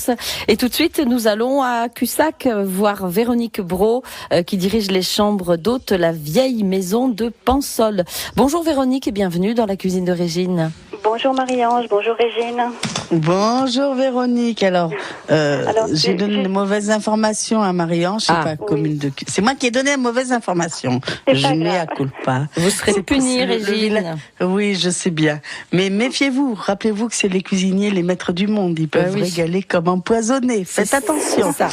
France. Et tout de suite, nous allons à Cussac voir Véronique Brault qui dirige les chambres d'hôtes, la vieille maison de Pansol. Bonjour Véronique et bienvenue dans la cuisine de Régine. Bonjour Marie-Ange, bonjour Régine. Bonjour Véronique. Alors j'ai donné de mauvaises informations à Marie-Ange. C'est moi qui ai donné de mauvaises informations. Je n'ai à culpa. Vous serez punie, Régine. Oui, je sais bien. Mais méfiez-vous. Rappelez-vous que c'est les cuisiniers, les maîtres du monde. Ils peuvent régaler comme empoisonnés. Faites attention. Ça.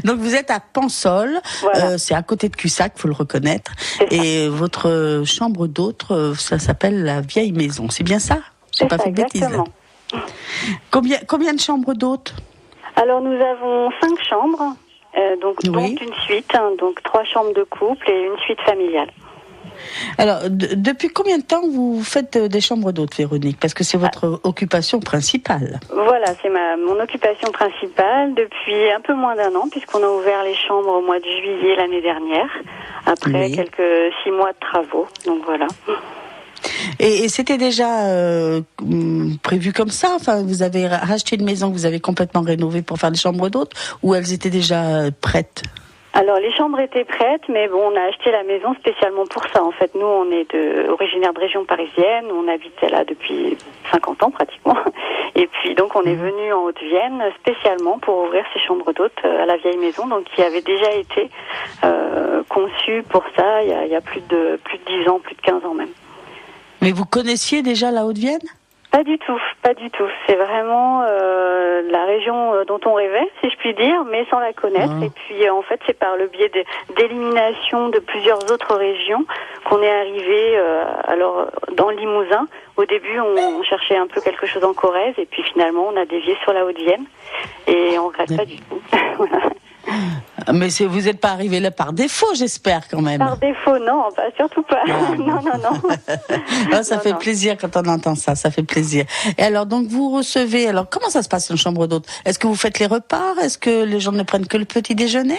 Donc vous êtes à Pansol. Voilà. C'est à côté de Cussac, faut le reconnaître. Et votre chambre d'hôtes, ça s'appelle la vieille maison. C'est bien ça? J'ai pas fait de bêtises. Combien de chambres d'hôtes? Alors nous avons 5 chambres, dont une suite, donc 3 chambres de couple et une suite familiale. Alors, depuis combien de temps vous faites des chambres d'hôtes, Véronique? Parce que c'est votre occupation principale. Voilà, c'est mon occupation principale depuis un peu moins d'1 an, puisqu'on a ouvert les chambres au mois de juillet l'année dernière, après quelques 6 mois de travaux, donc voilà. Et c'était déjà prévu comme ça? Enfin, vous avez racheté une maison que vous avez complètement rénovée pour faire des chambres d'hôtes, ou elles étaient déjà prêtes? Alors les chambres étaient prêtes, mais bon, on a acheté la maison spécialement pour ça. En fait, nous, on est originaire de région parisienne, on habitait là depuis 50 ans pratiquement. Et puis donc on est venu en Haute-Vienne spécialement pour ouvrir ces chambres d'hôtes à la vieille maison, donc qui avait déjà été conçue pour ça il y a plus de 10 ans, plus de 15 ans même. Mais vous connaissiez déjà la Haute-Vienne? Pas du tout. C'est vraiment la région dont on rêvait, si je puis dire, mais sans la connaître. Et puis en fait, c'est par le biais d'élimination de plusieurs autres régions qu'on est arrivé dans le Limousin. Au début, on cherchait un peu quelque chose en Corrèze, et puis finalement, on a dévié sur la Haute-Vienne. Et on regrette pas du tout. Voilà. Mais vous n'êtes pas arrivé là par défaut, j'espère quand même. Par défaut, non, surtout pas. Non. Ça fait plaisir quand on entend ça, ça fait plaisir. Et alors, donc, vous recevez, comment ça se passe une chambre d'hôte? Est-ce que vous faites les repas? Est-ce que les gens ne prennent que le petit déjeuner?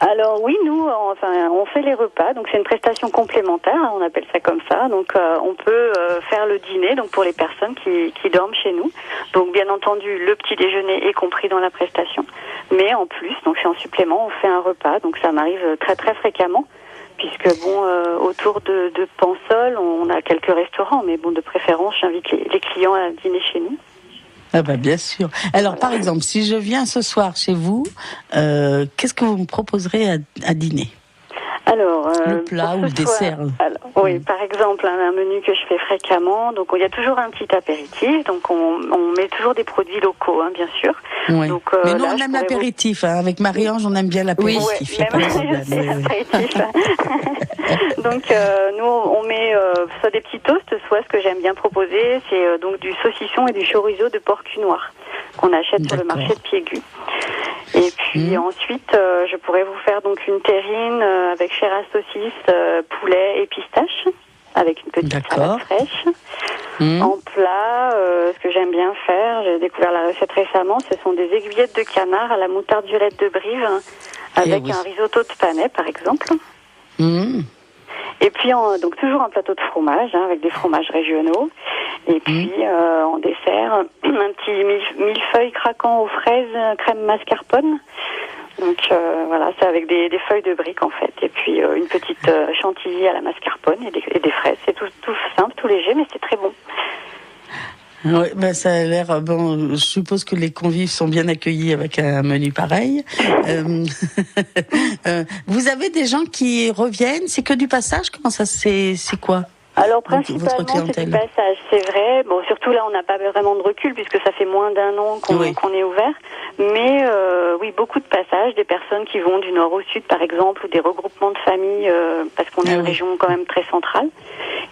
Alors oui, nous, on fait les repas, donc c'est une prestation complémentaire, on appelle ça comme ça. Donc on peut faire le dîner, donc pour les personnes qui dorment chez nous. Donc bien entendu, le petit déjeuner est compris dans la prestation, mais en plus, donc c'est en supplément, on fait un repas. Donc ça m'arrive très très fréquemment, puisque autour de Pansol, on a quelques restaurants, mais de préférence, j'invite les clients à dîner chez nous. Ah bien sûr. Alors par exemple, si je viens ce soir chez vous, qu'est-ce que vous me proposerez à dîner? Alors, le plat ou le dessert? Oui, par exemple, un menu que je fais fréquemment. Donc, il y a toujours un petit apéritif. Donc, on met toujours des produits locaux, bien sûr. Oui. Donc, mais nous, on aime l'apéritif. Avec Marie-Ange, on aime bien l'apéritif. Oui, l'apéritif. Donc, nous, on met soit des petits toasts, soit ce que j'aime bien proposer, c'est donc du saucisson et du chorizo de porc noir qu'on achète sur le marché de Piégu. Et puis ensuite, je pourrais vous faire donc une terrine avec chair à saucisse, poulet et pistache, avec une petite salade fraîche. En plat, ce que j'aime bien faire, j'ai découvert la recette récemment, ce sont des aiguillettes de canard à la moutarde violette de Brive, avec un risotto de panais par exemple. Et puis donc toujours un plateau de fromage, avec des fromages régionaux. Et puis en dessert, un petit millefeuille craquant aux fraises, crème mascarpone. Donc voilà, c'est avec des feuilles de briques en fait. Et puis une petite chantilly à la mascarpone et des fraises. C'est tout simple, tout léger, mais c'est très bon. Oui, ça a l'air bon. Je suppose que les convives sont bien accueillis avec un menu pareil. Vous avez des gens qui reviennent? C'est que du passage? Comment ça? C'est quoi? Alors principalement c'est du passage, c'est vrai. Bon, surtout là on n'a pas vraiment de recul puisque ça fait moins d'1 an qu'on est ouvert. Mais oui, beaucoup de passages, des personnes qui vont du nord au sud par exemple, ou des regroupements de familles parce qu'on est une région quand même très centrale.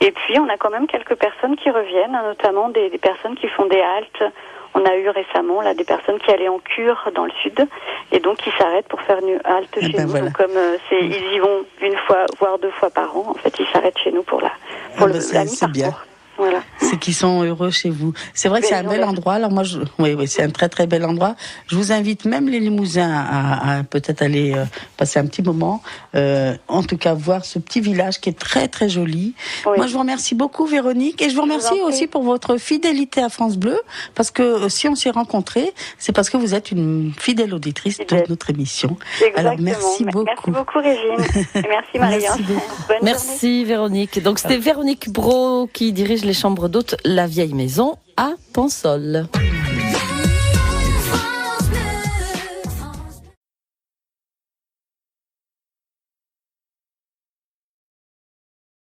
Et puis on a quand même quelques personnes qui reviennent, notamment des personnes qui font des haltes. On a eu récemment là des personnes qui allaient en cure dans le sud et donc qui s'arrêtent pour faire une halte chez nous. Voilà. Donc comme ils y vont 1 fois voire 2 fois par an, en fait ils s'arrêtent chez nous pour la mi-parcours. C'est bien. Voilà. C'est qu'ils sont heureux chez vous. C'est vrai que c'est un bel endroit. Alors moi, oui, c'est un très très bel endroit. Je vous invite même les Limousins à peut-être aller passer un petit moment. En tout cas, voir ce petit village qui est très très joli. Oui. Moi, je vous remercie beaucoup, Véronique, et je vous remercie aussi pour votre fidélité à France Bleu, parce que si on s'est rencontrés, c'est parce que vous êtes une fidèle auditrice de notre émission. Exactement. Alors merci beaucoup. Merci beaucoup, Régine. Et merci, Marie-Ange. Merci, Véronique. Donc c'était Véronique Brault qui dirige les chambres d'hôtes La Vieille Maison à Pansol.